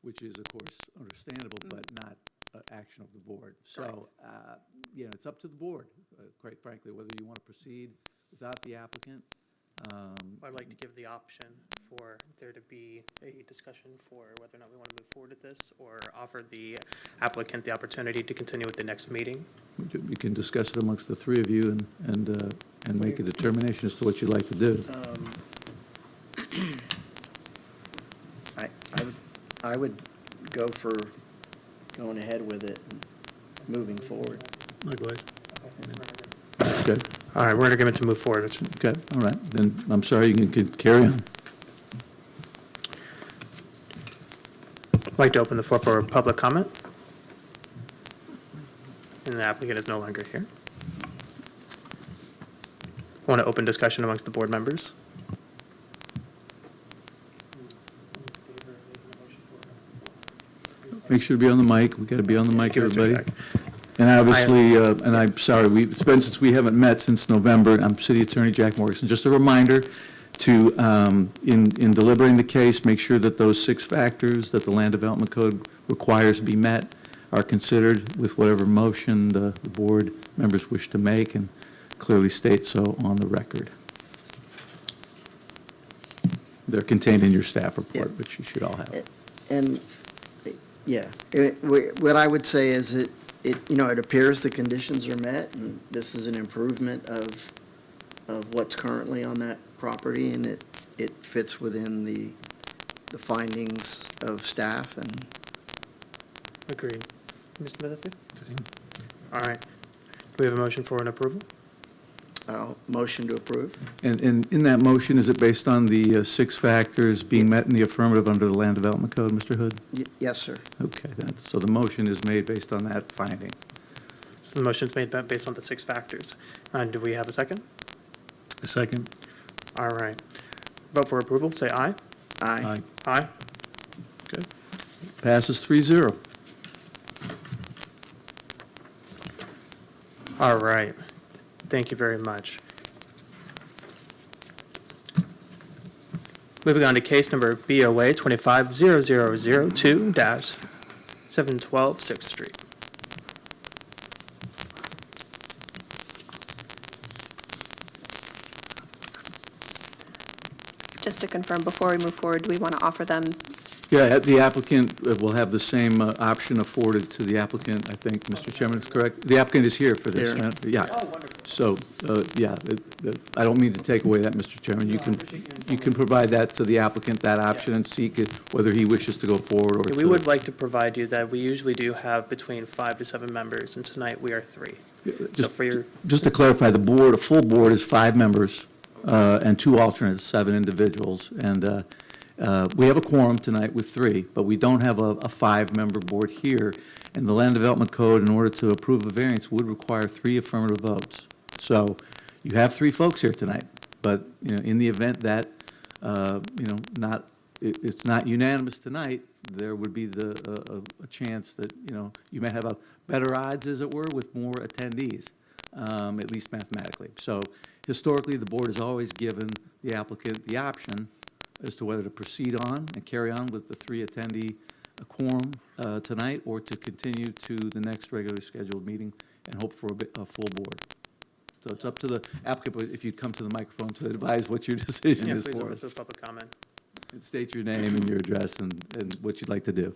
which is, of course, understandable, but not action of the board. So, you know, it's up to the board, quite frankly, whether you want to proceed without the applicant. I'd like to give the option for there to be a discussion for whether or not we want to move forward with this, or offer the applicant the opportunity to continue with the next meeting. You can discuss it amongst the three of you and make a determination as to what you'd like to do. I would go for going ahead with it and moving forward. Likewise. Okay. Okay, All right, we're in agreement to move forward. okay, all right. Then, I'm sorry, you can carry on. I'd like to open the floor for public comment. And the applicant is no longer here. Want to open discussion amongst the board members? Make sure to be on the mic. We got to be on the mic, Give us a everybody. check. And obviously, and I'm sorry, it's been since we haven't met since November. I'm City Attorney Jack Morrison. Just a reminder to, in deliberating the case, make sure that those 6 factors that the Land Development Code requires be met are considered with whatever motion the board members wish to make, and clearly state so on the record. They're contained in your staff report, Yeah. which you should all have. And, yeah, what I would say is it, you know, it appears the conditions are met, and this is an improvement of what's currently on that property, and it fits within the findings of staff, and Agreed. Mr. Mitherfield? All right. Do we have a motion for an approval? motion to approve. And in that motion, is it based on the 6 factors being met in the affirmative under the Land Development Code, Mr. Hood? Yes, sir. Okay, so the motion is made based on that finding. So the motion's made based on the 6 factors. Do we have a second? A second. All right. Vote for approval, say aye. Aye. Aye. Okay. Passes 3-0. All right. Thank you very much. Moving on to case number BOA 250002-712 6th Street. Just to confirm, before we move forward, do we want to offer them? Yeah, the applicant will have the same option afforded to the applicant, I think, Mr. Chairman, is correct? The applicant is here for this. Here. Yeah. So, yeah, I don't mean to take away that, Mr. Chairman. You can provide that to the applicant, that option, and seek it, whether he wishes to go forward or Okay, we would like to provide you that we usually do have between 5 to 7 members, and tonight we are 3. So for your, Just to clarify, the board, a full board is 5 members and 2 alternates, 7 individuals. And we have a quorum tonight with 3, but we don't have a 5-member board here. And the Land Development Code, in order to approve a variance, would require 3 affirmative votes. So you have 3 folks here tonight, but, you know, in the event that, you know, it's not unanimous tonight, there would be a chance that, you know, you may have a better odds, as it were, with more attendees, at least mathematically. So historically, the board has always given the applicant the option as to whether to proceed on and carry on with the 3 attendee quorum tonight, or to continue to the next regularly scheduled meeting and hope for a full board. So it's up to the applicant, but if you'd come to the microphone to advise what your decision yeah, is please for open us. this public comment. And state your name and your address and what you'd like to do.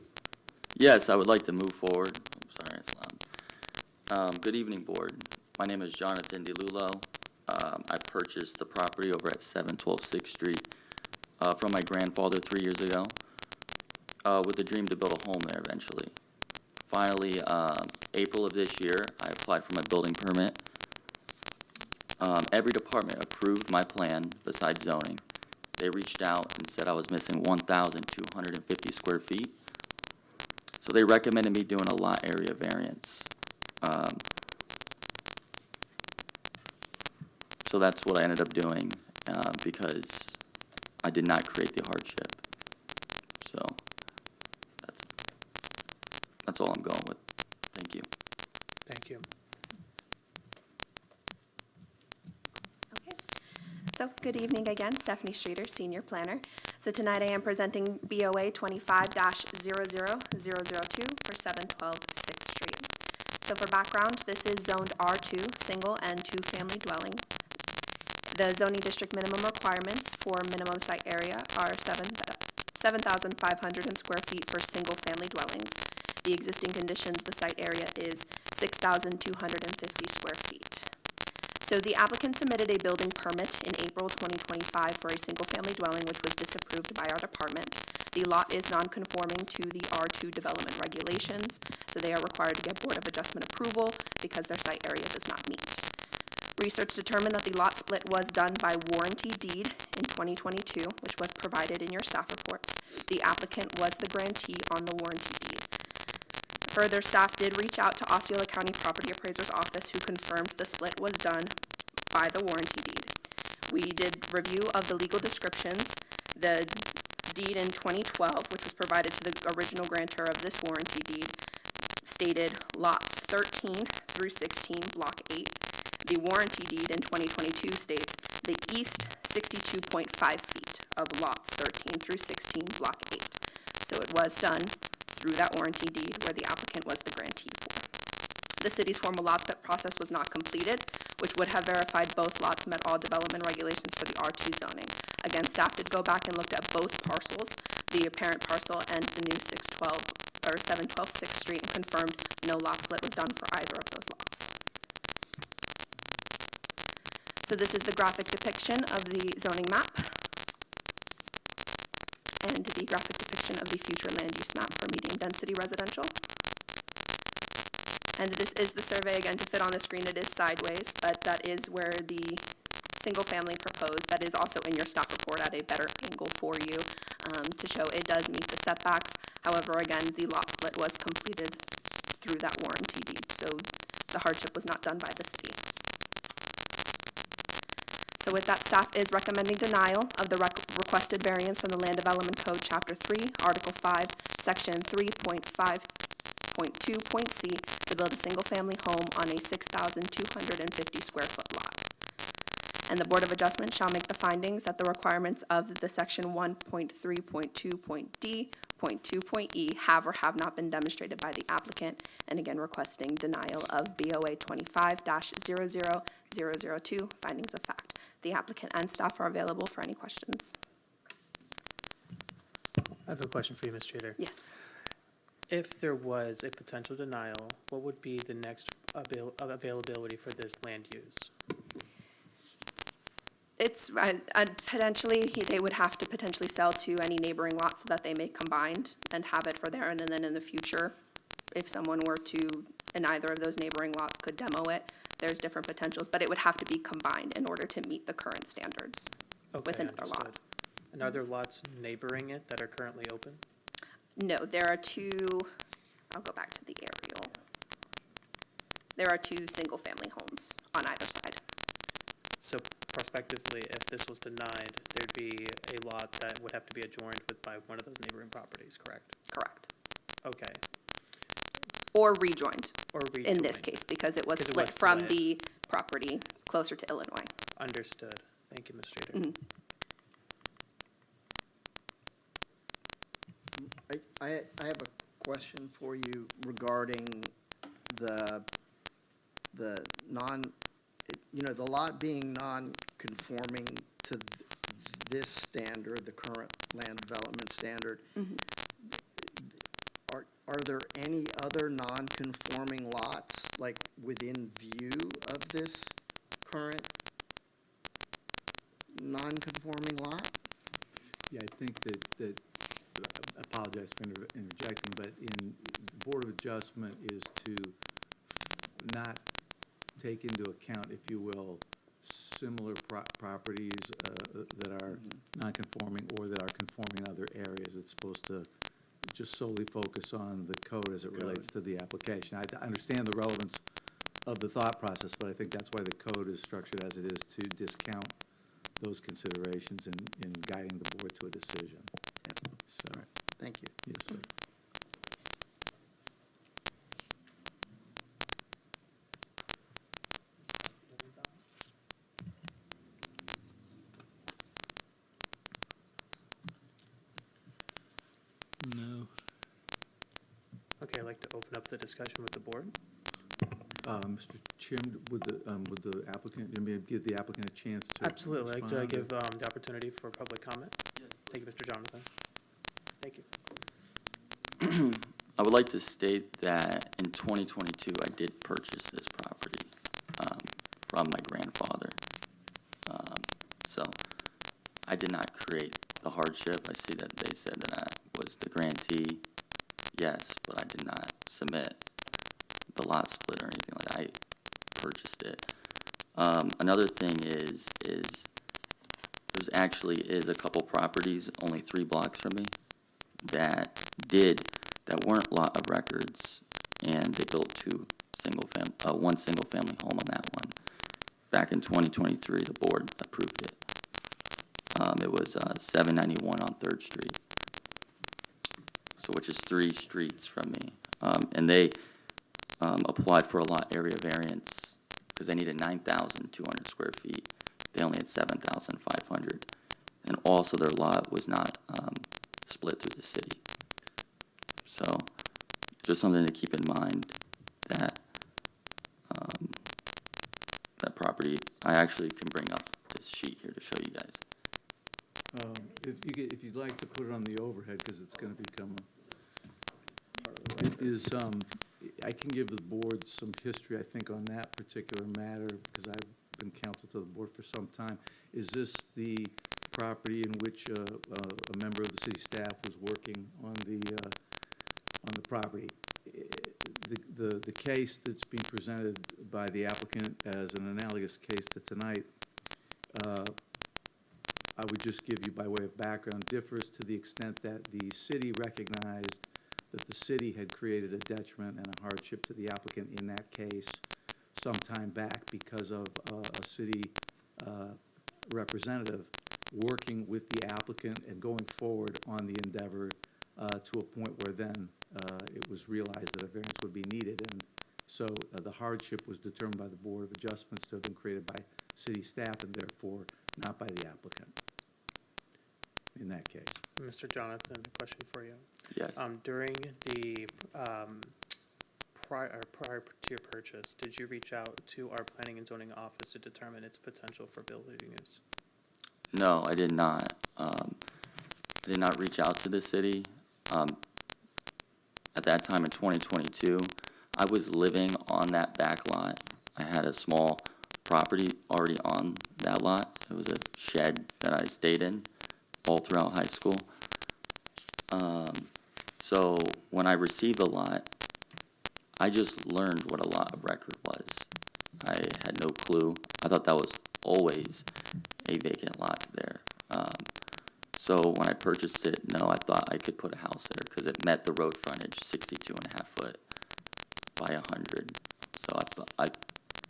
Yes, I would like to move forward. I'm sorry, it's loud. Good evening, board. My name is Jonathan DeLulo. I purchased the property over at 712 6th Street from my grandfather 3 years ago with the dream to build a home there eventually. Finally, April of this year, I applied for my building permit. Every department approved my plan besides zoning. They reached out and said I was missing 1,250 square feet. So they recommended me doing a lot area variance. So that's what I ended up doing because I did not create the hardship. So that's all I'm going with. Thank you. Thank you. Okay. So good evening again, Stephanie Streeter, Senior Planner. So So tonight I am presenting BOA 25-00002 for 712 6th Street. So for background, this is zoned R2, single and two-family dwelling. The zoning district minimum requirements for minimum site area are 7,500 square feet for single-family dwellings. The existing conditions, the site area is 6,250 square feet. So the applicant submitted a building permit in April 2025 for a single-family dwelling, which was disapproved by our department. The lot is non-conforming to the R2 development regulations, so they are required to get Board of Adjustment approval because their site area does not meet. Research determined that the lot split was done by warranty deed in 2022, which was provided in your staff reports. The applicant was the grantee on the warranty deed. Further, staff did reach out to Osceola County Property Appraiser's Office, who confirmed the split was done by the warranty deed. We did review of the legal descriptions. The deed in 2012, which was provided to the original grantor of this warranty deed, stated lots 13 through 16, block 8. The warranty deed in 2022 states the east 62.5 feet of lots 13 through 16, block 8. So it was done through that warranty deed where the applicant was the grantee for. The city's formal lot split process was not completed, which would have verified both lots met all development regulations for the R2 zoning. Again, staff did go back and looked at both parcels, the apparent parcel and the new 712 6th Street, and confirmed no lot split was done for either of those lots. So this is the graphic depiction of the zoning map and the graphic depiction of the future land use map for medium density residential. And this is the survey, again, to fit on the screen. It is sideways, but that is where the single family proposed. That is also in your staff report at a better angle for you to show it does meet the setbacks. However, again, the lot split was completed through that warranty deed, so the hardship was not done by the city. So with that, staff is recommending denial of the requested variance from the Land Development Code, Chapter 3, Article 5, Section 3.5.2.c to build a single-family home on a 6,250 square foot lot. And the Board of Adjustment shall make the findings that the requirements of the Section 1.3.2.d.2.e have or have not been demonstrated by the applicant, and again requesting denial of BOA 25-00002, findings of fact. The applicant and staff are available for any questions. I have a question for you, Ms. Trader. Yes. If there was a potential denial, what would be the next availability for this land use? It's potentially, they would have to potentially sell to any neighboring lots so that they may combine and have it for there, and then in the future, if someone were to, in either of those neighboring lots could demo it, there's different potentials, but it would have to be combined in order to meet the current standards with another lot. Understood. And are there lots neighboring it that are currently open? No, there are two, I'll go back to the aerial. There are two single-family homes on either side. So prospectively, if this was denied, there'd be a lot that would have to be adjoined with by one of those neighboring properties, correct? Correct. Okay. Or rejoined, Or in this rejoined. case, because it was Because it split was from split. the property closer to Illinois. Understood. Thank you, Ms. Trader. Mhm. I have a question for you regarding the the lot being non-conforming to this standard, the current land development standard. Are there any other non-conforming lots, like, within view of this current non-conforming lot? Yeah, I think that I apologize for interjecting, but the Board of Adjustment is to not take into account, if you will, similar properties that are non-conforming or that are conforming in other areas. It's supposed to just solely focus on the code as it relates to the application. I understand the relevance of the thought process, but I think that's why the code is structured as it is, to discount those considerations in guiding the board to a decision. So, Thank you. yes, sir. like to open up the discussion with the board. Mr. Chairman, would the applicant, you may give the applicant a chance to Absolutely. I'd like to respond? give the opportunity for public comment. Thank you, Mr. Jonathan. Thank you. I would like to state that in 2022, I did purchase this property from my grandfather. So I did not create the hardship. I see that they said that I was the grantee. Yes, but I did not submit the lot split or anything like that. I purchased it. Another thing is there's actually is a couple properties only 3 blocks from me that weren't lot of records, and they built one single family home on that one. Back in 2023, the board approved it. It was 791 on 3rd Street, so which is 3 streets from me. And they applied for a lot area variance because they needed 9,200 square feet. They only had 7,500, and also their lot was not split through the city. So, just something to keep in mind that that property. I actually can bring up this sheet here to show you guys. If you'd like to put it on the overhead, because it's going to become I can give the board some history, I think, on that particular matter, because I've been counsel to the board for some time. Is this the property in which a member of the city staff was working on the property? The case that's being presented by the applicant as an analogous case to tonight, I would just give you by way of background, differs to the extent that the city recognized that the city had created a detriment and a hardship to the applicant in that case some time back because of a city representative working with the applicant and going forward on the endeavor to a point where then it was realized that a variance would be needed. And so the hardship was determined by the Board of Adjustments to have been created by city staff and therefore not by the applicant in that case. Mr. Jonathan, a question for you. Yes. During the prior to your purchase, did you reach out to our planning and zoning office to determine its potential for building use? No, I did not. I did not reach out to the city. At that time in 2022, I was living on that back lot. I had a small property already on that lot. It was a shed that I stayed in all throughout high school. So when I received the lot, I just learned what a lot of record was. I had no clue. I thought that was always a vacant lot there. So when I purchased it, no, I thought I could put a house there because it met the road frontage, 62.5 foot by 100. So I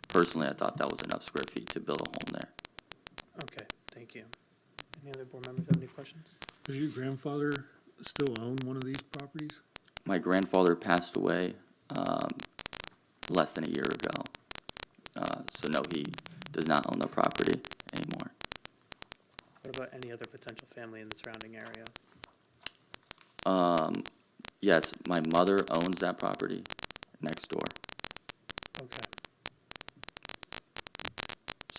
personally thought that was enough square feet to build a home there. Okay, thank you. Any other board members have any questions? Does your grandfather still own one of these properties? My grandfather passed away less than a year ago. So no, he does not own the property anymore. What about any other potential family in the surrounding area? Yes, my mother owns that property next door. Okay,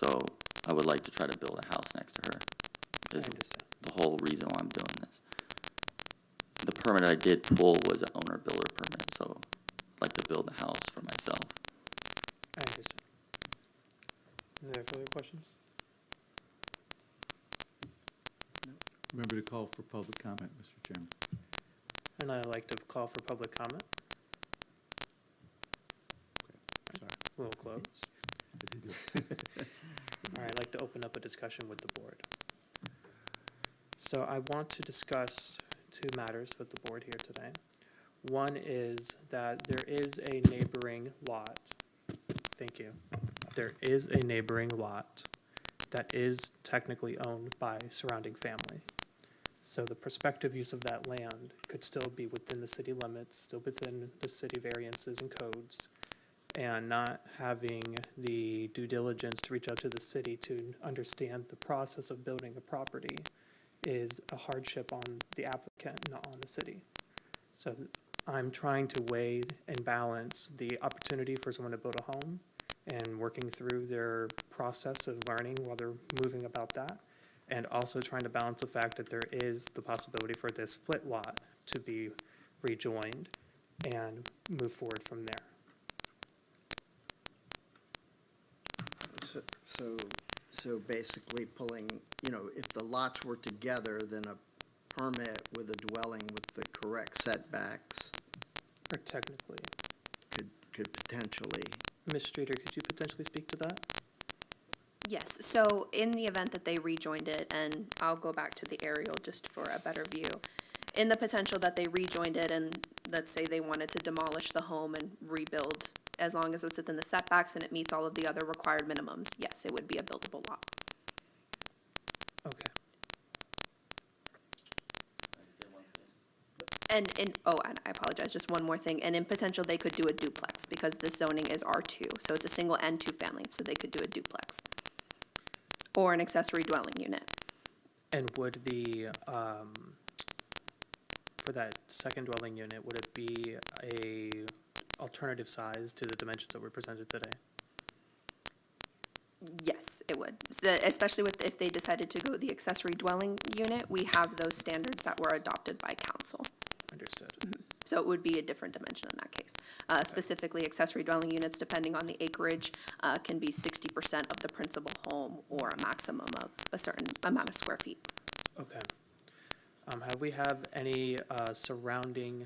So I would like to try to build a house next to her. I Is understand. the whole reason why I'm doing this. The permit I did pull was an owner-builder permit, so I'd like to build a house for myself. I understand. Are there further questions? Remember to call for public comment, Mr. Chairman. And I'd like to call for public comment. Sorry. We'll close. I did do it. All right, I'd like to open up a discussion with the board. So I want to discuss 2 matters with the board here today. One is that there is a neighboring lot. Thank you. There is a neighboring lot that is technically owned by surrounding family. So the prospective use of that land could still be within the city limits, still within the city variances and codes, and not having the due diligence to reach out to the city to understand the process of building a property is a hardship on the applicant, not on the city. So I'm trying to weigh and balance the opportunity for someone to build a home and working through their process of learning while they're moving about that, and also trying to balance the fact that there is the possibility for this split lot to be rejoined and move forward from there. So basically pulling, you know, if the lots were together, then a permit with a dwelling with the correct setbacks Or technically. could potentially, Ms. Streeter, could you potentially speak to that? Yes, so in the event that they rejoined it, and I'll go back to the aerial just for a better view. In the potential that they rejoined it and let's say they wanted to demolish the home and rebuild, as long as it's within the setbacks and it meets all of the other required minimums, yes, it would be a buildable lot. Okay. And I apologize, just one more thing. And in potential, they could do a duplex because this zoning is R2. So it's a single and two family, so they could do a duplex. Or an accessory dwelling unit. And would the, for that second dwelling unit, would it be a alternative size to the dimensions that were presented today? Yes, it would. Especially if they decided to go the accessory dwelling unit, we have those standards that were adopted by council. Understood. So it would be a different dimension in that case. Specifically, accessory dwelling units, depending on the acreage, can be 60% of the principal home or a maximum of a certain amount of square feet. Okay. Have we have any surrounding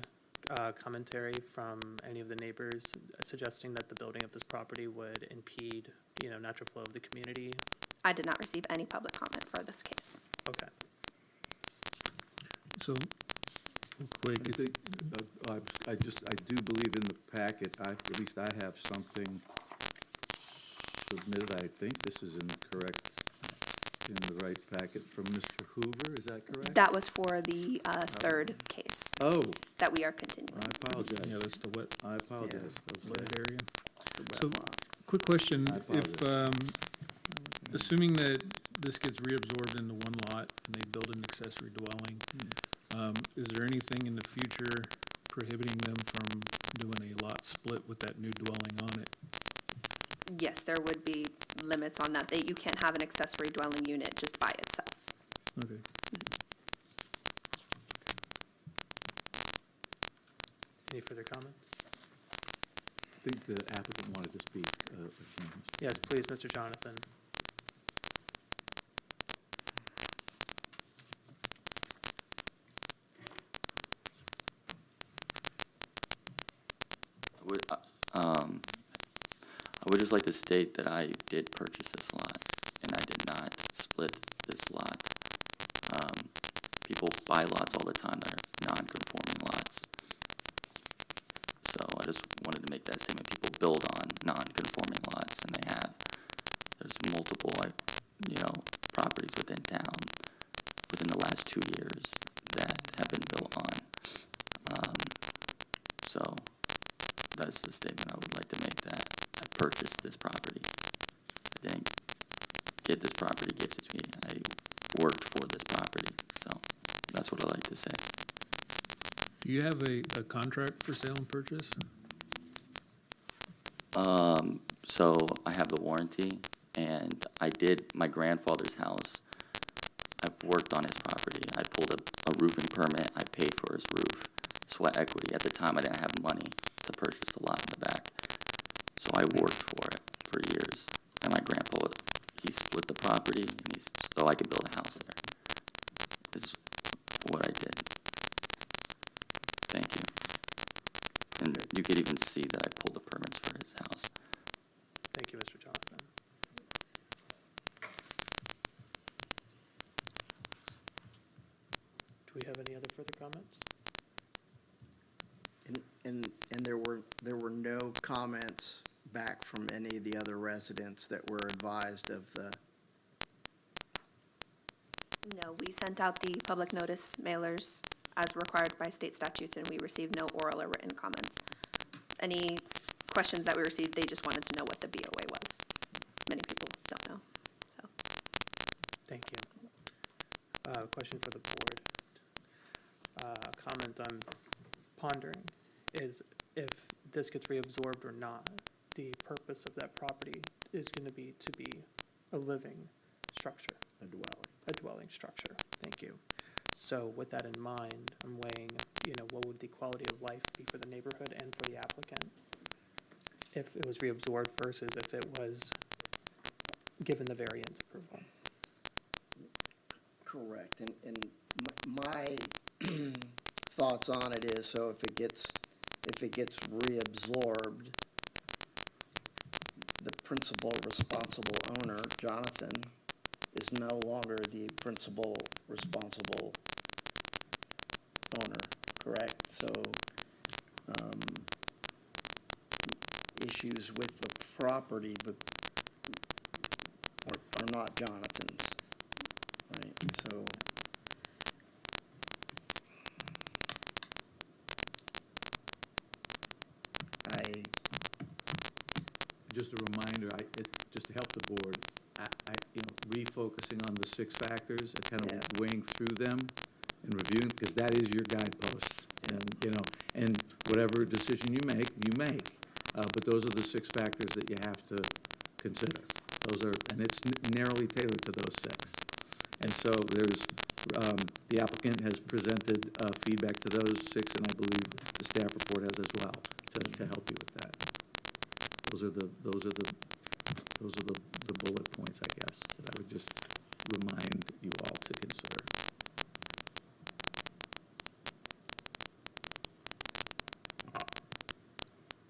commentary from any of the neighbors suggesting that the building of this property would impede, natural flow of the community? I did not receive any public comment for this case. Okay. So, quick, I think, I do believe in the packet, at least I have something submitted, I think this is incorrect, in the right packet from Mr. Hoover, is that correct? That was for the third case Oh, that we are continuing. I apologize. yeah, that's the wet I apologize. Okay. area. the wet So- lot. Quick question, I if, assuming that this gets reabsorbed into one lot and they build an accessory dwelling, is there anything in the future prohibiting them from doing a lot split with that new dwelling on it? Yes, there would be limits on that. You can't have an accessory dwelling unit just by itself. Okay. Any further comments? I think the applicant wanted to speak. Yes, please, Mr. Jonathan. I would just like to state that I did purchase this lot, and I did not split this lot. People buy lots all the time that are non-conforming lots. So I just wanted to make that statement. People build on non-conforming lots, and they have. There's multiple, properties within town within the last 2 years that have been built on. So that's the statement I would like to make, that I purchased this property. I didn't get this property gifted to me. I worked for this property, so that's what I like to say. Do you have a contract for sale and purchase? So I have the warranty, and I did my grandfather's house. I've worked on his property. I pulled a roofing permit. I paid for his roof. Sweat equity. At the time, I didn't have money to purchase the lot in the back. So I worked for it for years. And my grandpa, he split the property, and so I could build a house there. Is what I did. Thank you. And you could even see that I pulled the permits for his house. Thank you, Mr. Jonathan. Do we have any other further comments? And there were no comments back from any of the other residents that were advised of the, No, we sent out the public notice mailers as required by state statutes, and we received no oral or written comments. Any questions that we received, they just wanted to know what the BOA was. Many people don't know, so. Thank you. Question for the board. Comment I'm pondering is if this gets reabsorbed or not. The purpose of that property is going to be a living structure, A dwelling. a dwelling structure. Thank you. So with that in mind, I'm weighing, what would the quality of life be for the neighborhood and for the applicant if it was reabsorbed versus if it was given the variance approval? Correct, and my thoughts on it is, so if it gets reabsorbed, the principal responsible owner, Jonathan, is no longer the principal responsible owner, correct? So, issues with the property, but are not Jonathan's, right? So, Just a reminder, just to help the board, refocusing on the 6 factors, and kind Yeah. of weighing through them and reviewing, because that is your guidepost. And whatever decision you make, but those are the 6 factors that you have to consider. And it's narrowly tailored to those 6. And so the applicant has presented feedback to those 6, and I believe the staff report has as well, to help you with that. Those are the bullet points, I guess, that I would just remind you all to consider.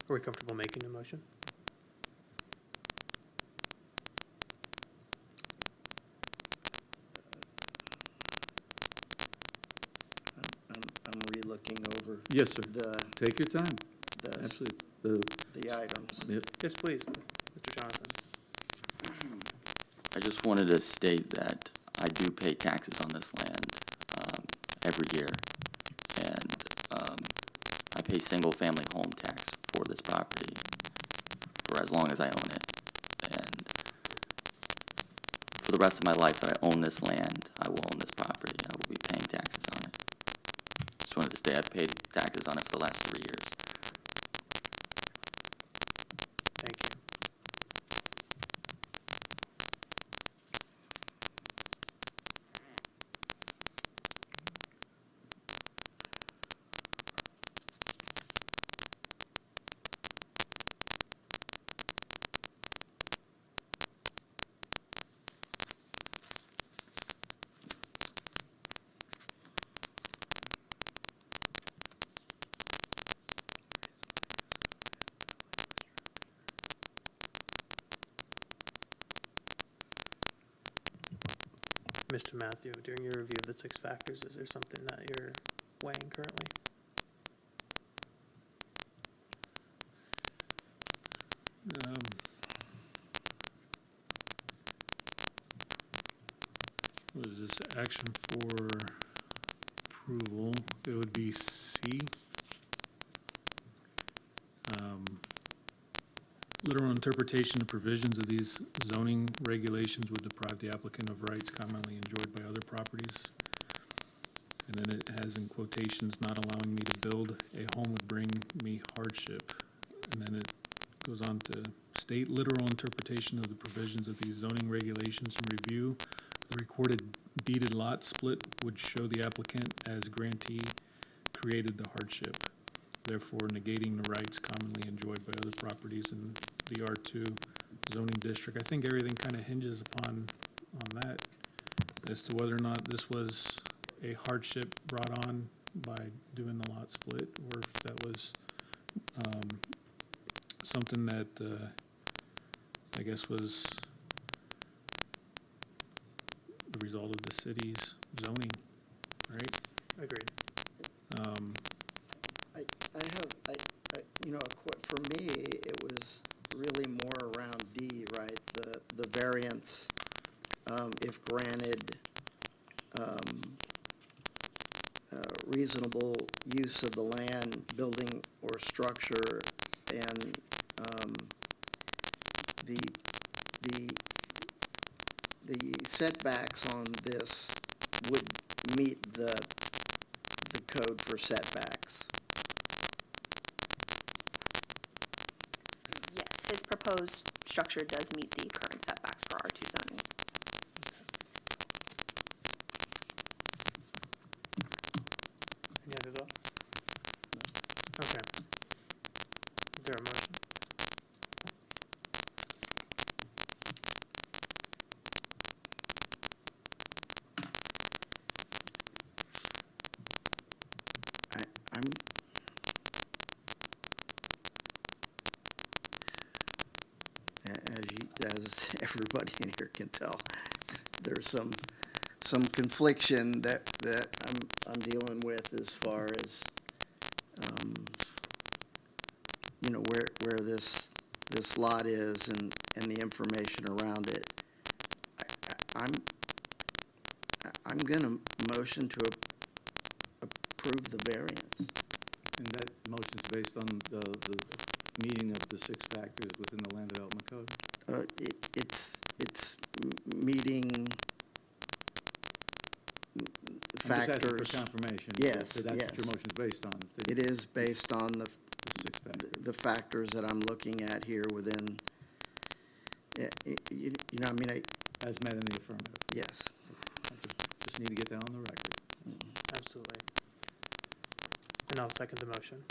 Are we comfortable making a motion? I'm re-looking over Yes, sir. the Take your time. Absolutely. items. Yep. Yes, please, Mr. Jonathan. I just wanted to state that I do pay taxes on this land every year, and I pay single-family home tax for this property for as long as I own it. And for the rest of my life that I own this land, I will own this property. I will be paying taxes on it. Just wanted to state I've paid taxes on it for the last 3 years. Thank you. Mr. Matthew, during your review of the 6 factors, is there something that you're weighing currently? What is this, action for approval? It would be C. Literal interpretation of provisions of these zoning regulations would deprive the applicant of rights commonly enjoyed by other properties. And then it has in quotations, not allowing me to build a home would bring me hardship. And then it goes on to state literal interpretation of the provisions of these zoning regulations and review. The recorded deeded lot split would show the applicant as grantee created the hardship, therefore negating the rights commonly enjoyed by other properties in the R2 zoning district. I think everything kind of hinges on that as to whether or not this was a hardship brought on by doing the lot split, or if that was something that I guess was the result of the city's zoning, right? Agreed. For me, it was really more around D, right? The variance, if granted, reasonable use of the land, building or structure, and the setbacks on this would meet the code for setbacks. proposed structure does meet the current setbacks for R2 zoning. Any other thoughts? Okay. Is there a motion? I'm, as everybody in here can tell, there's some confliction that I'm dealing with as far as, you know, where this lot is and the information around it. I'm gonna motion to approve the variance. And that motion's based on the meeting of the 6 factors within the Land Development Code? It's meeting I'm just asking factors. for confirmation. Yes, So that's what your yes. motion's based on? It is based on The 6 factors. the factors that I'm looking at here within, you know, I mean, As met in the affirmative. yes. I just need to get that on the record. Absolutely. And I'll second the motion.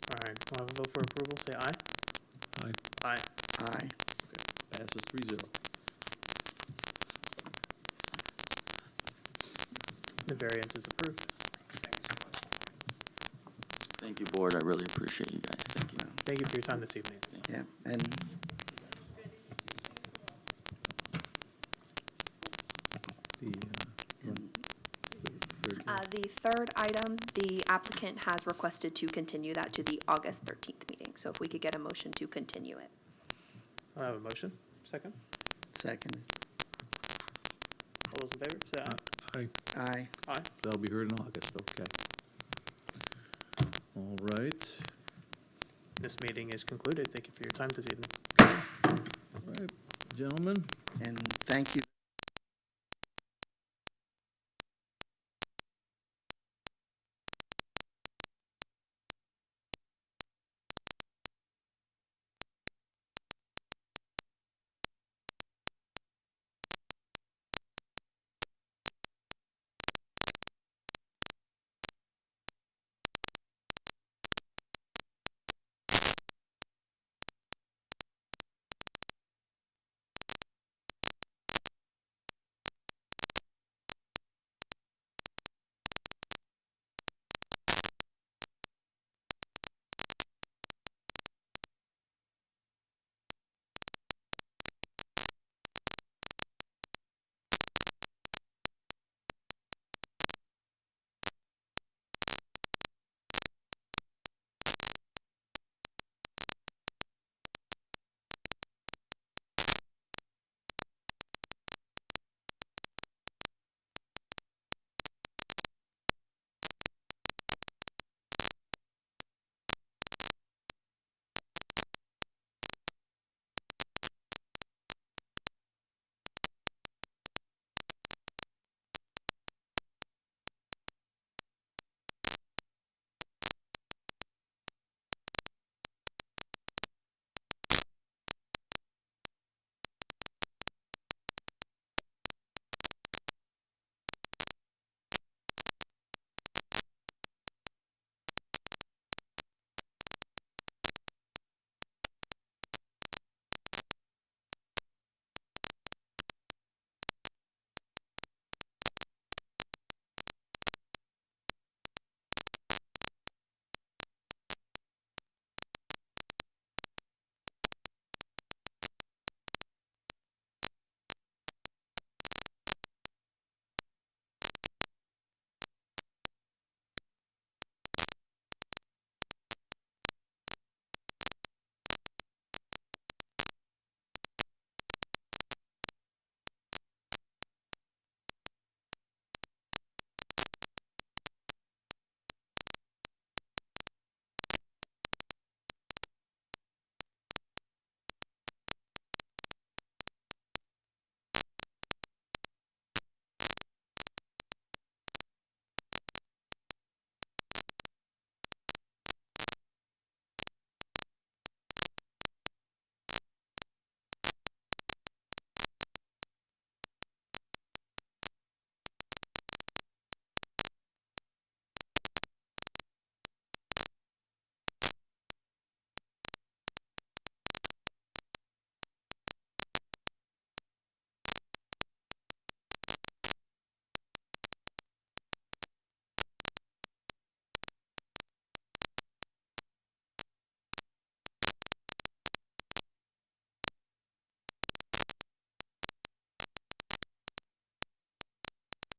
All right, we'll have a vote for approval, say aye. Aye. Aye. Aye. Passes 3-0. The variance is approved. Thank you, board. I really appreciate you guys. Thank you. Thank you for your time this evening. Yeah, and The third The third item, the applicant has requested to continue that to the August 13th meeting. So if we could get a motion to continue it. I have a motion, second. second, All those in favor, say aye. Aye. aye. Aye. That'll be heard in August, okay. All right. This meeting is concluded. Thank you for your time this evening. All right, gentlemen. And thank you